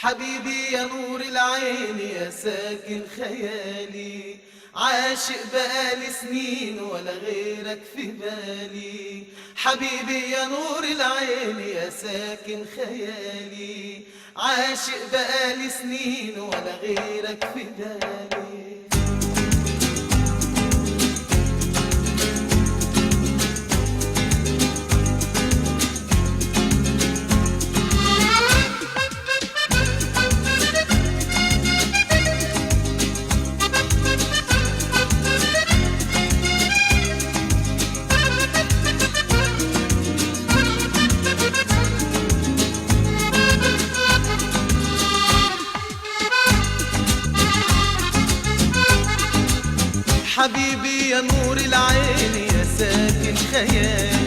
حبيبي يا نور العين يا ساكن خيالي، عاشق بقالي سنين ولا غيرك في بالي. حبيبي يا نور العين يا ساكن خيالي، عاشق بقالي سنين ولا غيرك في بالي. حبيبي يا نور العين يا ساكن خيالي،